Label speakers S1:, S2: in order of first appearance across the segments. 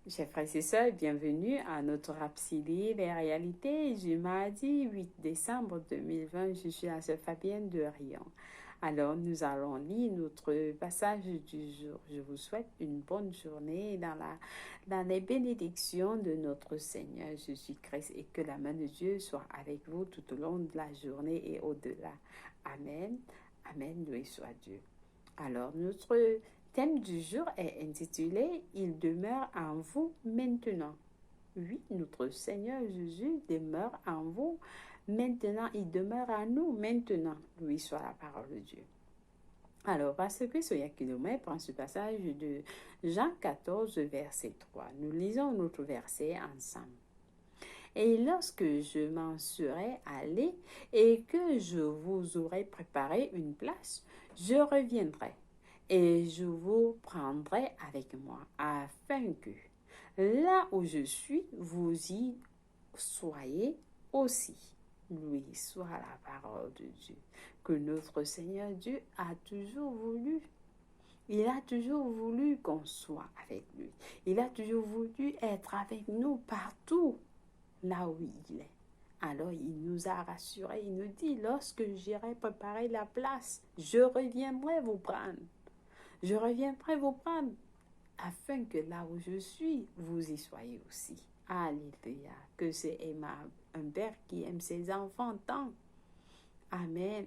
S1: Chers frères et sœurs, bienvenue à notre Rhapsodie des réalités du mardi 8 décembre 2020. Je suis la sœur Fabienne de Rion. Alors, nous allons lire notre passage du jour. Je vous souhaite une bonne journée dans les bénédictions de notre Seigneur Jésus-Christ et que la main de Dieu soit avec vous tout au long de la journée et au-delà. Amen. Amen. Loué soit Dieu. Alors, notre thème du jour est intitulé Il demeure en vous maintenant. Oui, notre Seigneur Jésus demeure en vous maintenant. Il demeure en nous maintenant. Lui soit la parole de Dieu. Alors, parce que Soya Kilomé prend ce passage de Jean 14, verset 3. Nous lisons notre verset ensemble. Et lorsque je m'en serai allé et que je vous aurai préparé une place, je reviendrai et je vous prendrai avec moi, afin que là où je suis, vous y soyez aussi. Lui soit la parole de Dieu, que notre Seigneur Dieu a toujours voulu. Il a toujours voulu qu'on soit avec lui. Il a toujours voulu être avec nous partout là où il est. Alors il nous a rassurés, il nous dit, lorsque j'irai préparer la place, je reviendrai vous prendre. Je reviendrai vous prendre, afin que là où je suis, vous y soyez aussi. Alléluia, que c'est aimable, un père qui aime ses enfants tant. Amen.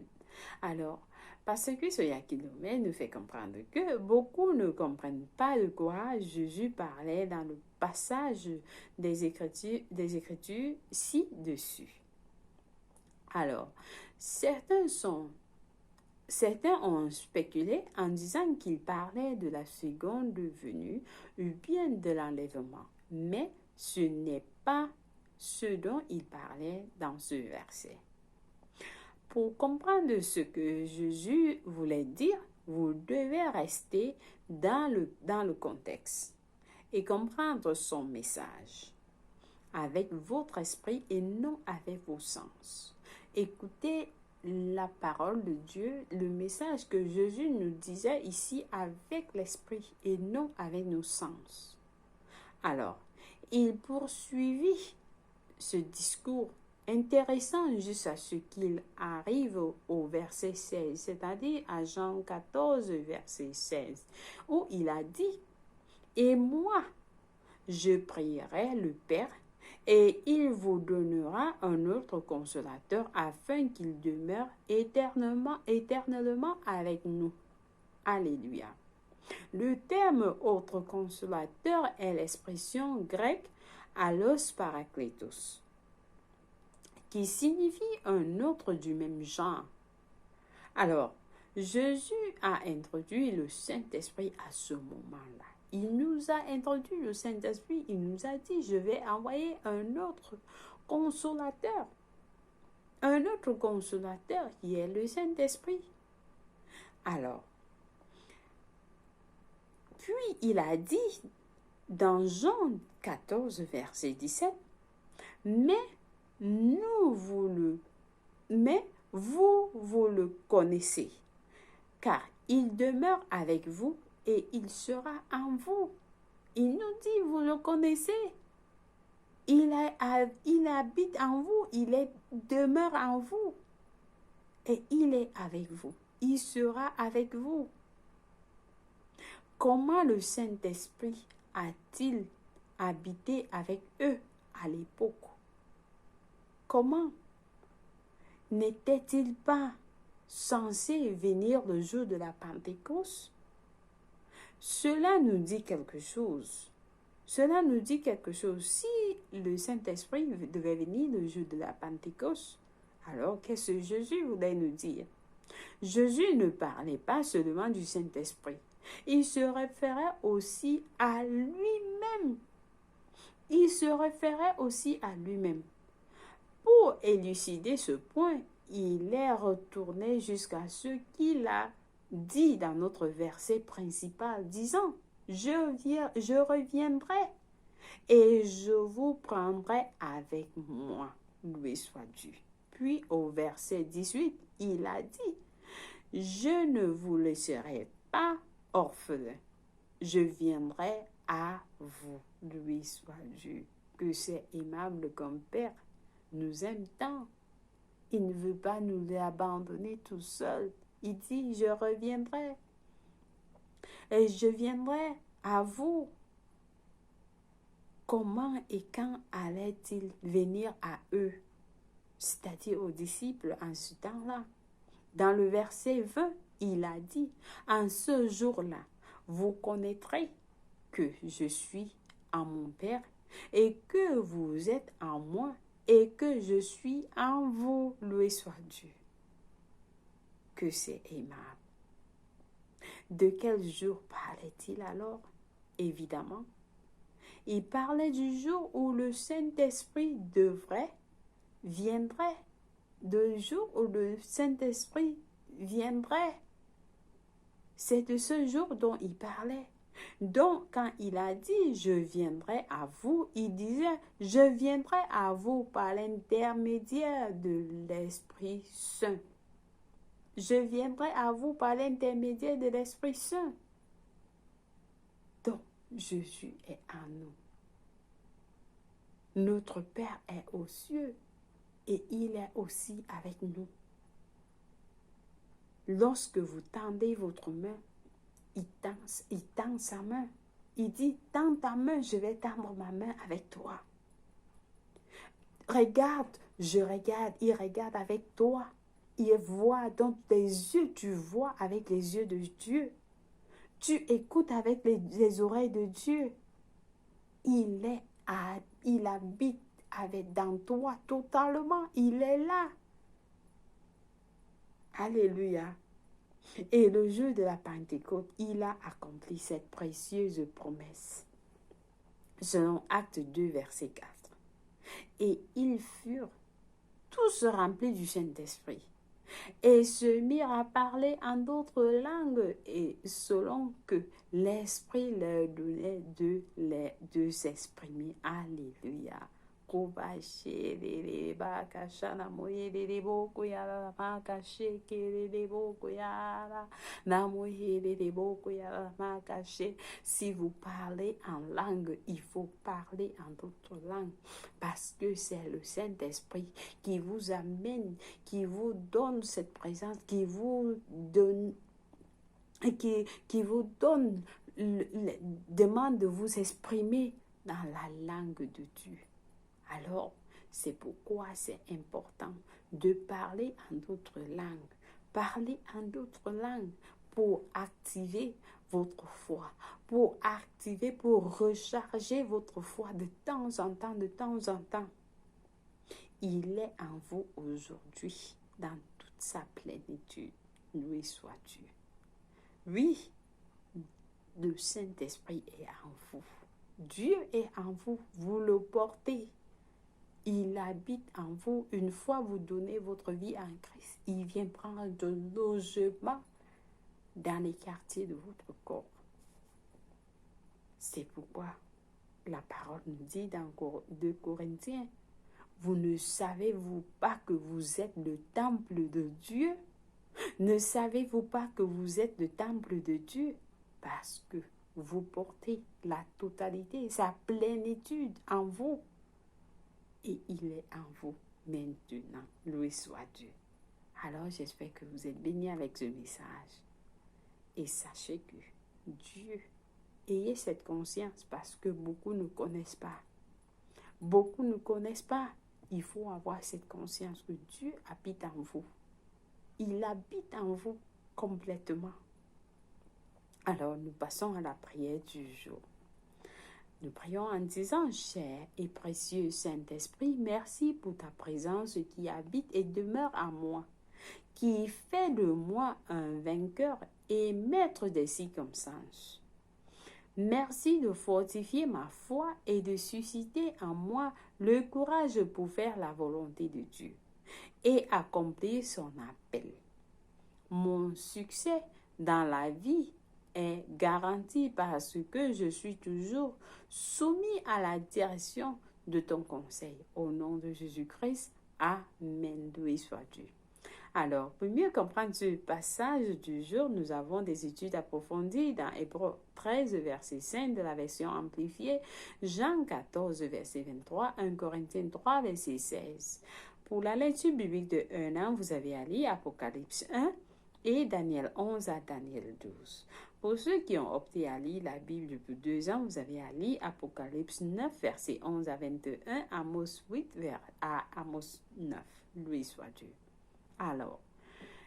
S1: Alors, parce que ce Yakilomé nous fait comprendre que beaucoup ne comprennent pas de quoi Jésus parlait dans le passage des Écritures ci-dessus. Alors, certains ont spéculé en disant qu'il parlait de la seconde venue ou bien de l'enlèvement, mais ce n'est pas ce dont il parlait dans ce verset. Pour comprendre ce que Jésus voulait dire, vous devez rester dans le contexte et comprendre son message avec votre esprit et non avec vos sens. Écoutez la parole de Dieu, le message que Jésus nous disait ici avec l'esprit et non avec nos sens. Alors, il poursuivit ce discours intéressant jusqu'à ce qu'il arrive au verset 16, c'est-à-dire à Jean 14, verset 16, où il a dit, « Et moi, je prierai le Père, et il vous donnera un autre consolateur afin qu'il demeure éternellement avec nous. » Alléluia. Le terme autre consolateur est l'expression grecque allos parakletos, qui signifie un autre du même genre. Alors, Jésus a introduit le Saint-Esprit à ce moment-là. Il nous a introduit le Saint-Esprit, il nous a dit, je vais envoyer un autre consolateur. Un autre consolateur qui est le Saint-Esprit. Alors, puis il a dit dans Jean 14, verset 17, mais vous le connaissez, car il demeure avec vous et il sera en vous. Il nous dit, vous le connaissez. Il habite en vous, demeure en vous et il est avec vous. Il sera avec vous. Comment le Saint-Esprit a-t-il habité avec eux à l'époque? Comment? N'était-il pas censé venir le jour de la Pentecôte? Cela nous dit quelque chose. Cela nous dit quelque chose. Si le Saint-Esprit devait venir le jour de la Pentecôte, alors qu'est-ce que Jésus voulait nous dire? Jésus ne parlait pas seulement du Saint-Esprit. Il se référait aussi à lui-même. Il se référait aussi à lui-même. Pour élucider ce point, il est retourné jusqu'à ce qu'il a dit dans notre verset principal, disant, je reviendrai et je vous prendrai avec moi. Loué soit Dieu. Puis au verset 18, il a dit, je ne vous laisserai pas orphelins. Je viendrai à vous. Loué soit Dieu, que c'est aimable comme Père nous aime tant. Il ne veut pas nous abandonner tout seul. Il dit, je reviendrai et je viendrai à vous. Comment et quand allait-il venir à eux, c'est-à-dire aux disciples en ce temps-là? Dans le verset 20, il a dit, en ce jour-là, vous connaîtrez que je suis en mon Père et que vous êtes en moi et que je suis en vous. Loué soit Dieu. Que c'est aimable. De quel jour parlait-il alors? Évidemment, il parlait du jour où le Saint-Esprit viendrait. Du jour où le Saint-Esprit viendrait. C'est de ce jour dont il parlait. Donc, quand il a dit « je viendrai à vous », il disait « je viendrai à vous par l'intermédiaire de l'Esprit Saint ». Je viendrai à vous par l'intermédiaire de l'Esprit Saint. Donc, Jésus est en nous. Notre Père est aux cieux et il est aussi avec nous. Lorsque vous tendez votre main, il tend sa main. Il dit, tends ta main, je vais tendre ma main avec toi. Regarde, je regarde, il regarde avec toi. Il voit dans tes yeux, tu vois avec les yeux de Dieu. Tu écoutes avec les oreilles de Dieu. Il habite dans toi totalement. Il est là. Alléluia. Et le jour de la Pentecôte, il a accompli cette précieuse promesse. Selon Acte 2, verset 4. Et ils furent tous remplis du Saint-Esprit et se mirent à parler en d'autres langues et selon que l'Esprit leur donnait de s'exprimer. Alléluia. Si vous parlez en langue, il faut parler en d'autres langues parce que c'est le Saint-Esprit qui vous amène, qui vous donne cette présence, qui vous donne, demande de vous exprimer dans la langue de Dieu. Alors, c'est pourquoi c'est important de parler en d'autres langues. Parler en d'autres langues pour activer votre foi, pour recharger votre foi de temps en temps. Il est en vous aujourd'hui, dans toute sa plénitude. Loué soit Dieu. Oui, le Saint-Esprit est en vous. Dieu est en vous, vous le portez. Il habite en vous. Une fois vous donnez votre vie en Christ, il vient prendre de logement dans les quartiers de votre corps. C'est pourquoi la parole nous dit dans 2 Corinthiens, vous ne savez-vous pas que vous êtes le temple de Dieu? Ne savez-vous pas que vous êtes le temple de Dieu? Parce que vous portez la totalité, sa plénitude en vous. Et il est en vous maintenant. Loué soit Dieu. Alors j'espère que vous êtes bénis avec ce message. Et sachez que Dieu, ayez cette conscience parce que beaucoup ne connaissent pas. Beaucoup ne connaissent pas. Il faut avoir cette conscience que Dieu habite en vous. Il habite en vous complètement. Alors nous passons à la prière du jour. Nous prions en disant, cher et précieux Saint-Esprit, merci pour ta présence qui habite et demeure en moi, qui fait de moi un vainqueur et maître des circonstances. Merci de fortifier ma foi et de susciter en moi le courage pour faire la volonté de Dieu et accomplir son appel. Mon succès dans la vie est garanti parce que je suis toujours soumis à la direction de ton conseil. Au nom de Jésus-Christ, Amen. Loué soit Dieu. Alors, pour mieux comprendre ce passage du jour, nous avons des études approfondies dans Hébreux 13, verset 5 de la version amplifiée, Jean 14, verset 23, 1 Corinthiens 3, verset 16. Pour la lecture biblique de 1 an, vous avez à lire Apocalypse 1 et Daniel 11 à Daniel 12. Pour ceux qui ont opté à lire la Bible depuis 2 ans, vous avez à lire Apocalypse 9, verset 11 à 21, Amos 8 à Amos 9. Loué soit Dieu. Alors,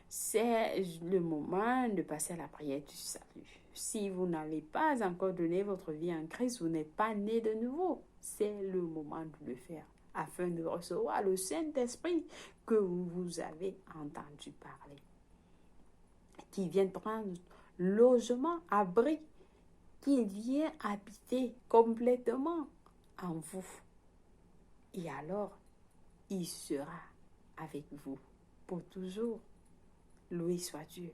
S1: c'est le moment de passer à la prière du salut. Si vous n'avez pas encore donné votre vie en Christ, vous n'êtes pas né de nouveau. C'est le moment de le faire afin de recevoir le Saint-Esprit que vous avez entendu parler, qui vient prendre logement, abri, qui vient habiter complètement en vous. Et alors, il sera avec vous pour toujours. Loué soit Dieu.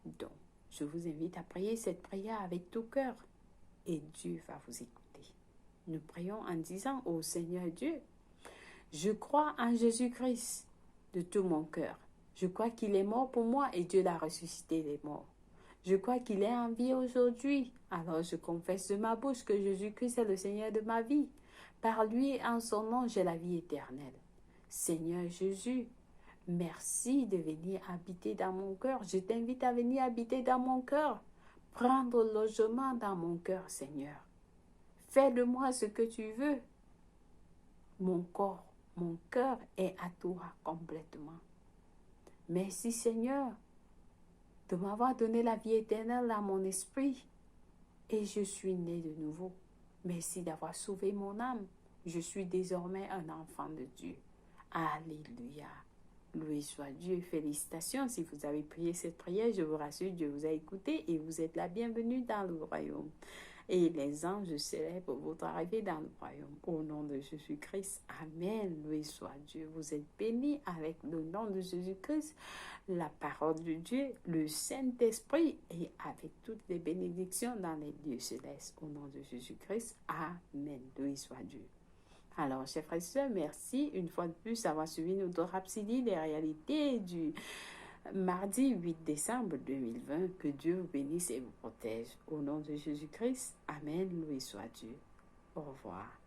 S1: Donc, je vous invite à prier cette prière avec tout cœur et Dieu va vous écouter. Nous prions en disant au Seigneur Dieu, je crois en Jésus-Christ de tout mon cœur. Je crois qu'il est mort pour moi et Dieu l'a ressuscité des morts. Je crois qu'il est en vie aujourd'hui. Alors je confesse de ma bouche que Jésus-Christ est le Seigneur de ma vie. Par lui, en son nom, j'ai la vie éternelle. Seigneur Jésus, merci de venir habiter dans mon cœur. Je t'invite à venir habiter dans mon cœur. Prendre logement dans mon cœur, Seigneur. Fais de moi ce que tu veux. Mon corps, mon cœur est à toi complètement. Merci, Seigneur, de m'avoir donné la vie éternelle à mon esprit. Et je suis né de nouveau. Merci d'avoir sauvé mon âme. Je suis désormais un enfant de Dieu. Alléluia. Loué soit Dieu. Félicitations. Si vous avez prié cette prière, je vous rassure, Dieu vous a écouté et vous êtes la bienvenue dans le royaume. Et les anges célèbrent votre arrivée dans le royaume. Au nom de Jésus-Christ. Amen. Loué soit Dieu. Vous êtes bénis avec le nom de Jésus-Christ, la parole de Dieu, le Saint-Esprit et avec toutes les bénédictions dans les lieux célestes. Au nom de Jésus-Christ. Amen. Loué soit Dieu. Alors, chers frères et sœurs, merci une fois de plus d'avoir suivi notre Rhapsodie des réalités du mardi 8 décembre 2020. Que Dieu vous bénisse et vous protège. Au nom de Jésus-Christ, Amen. Loué soit Dieu. Au revoir.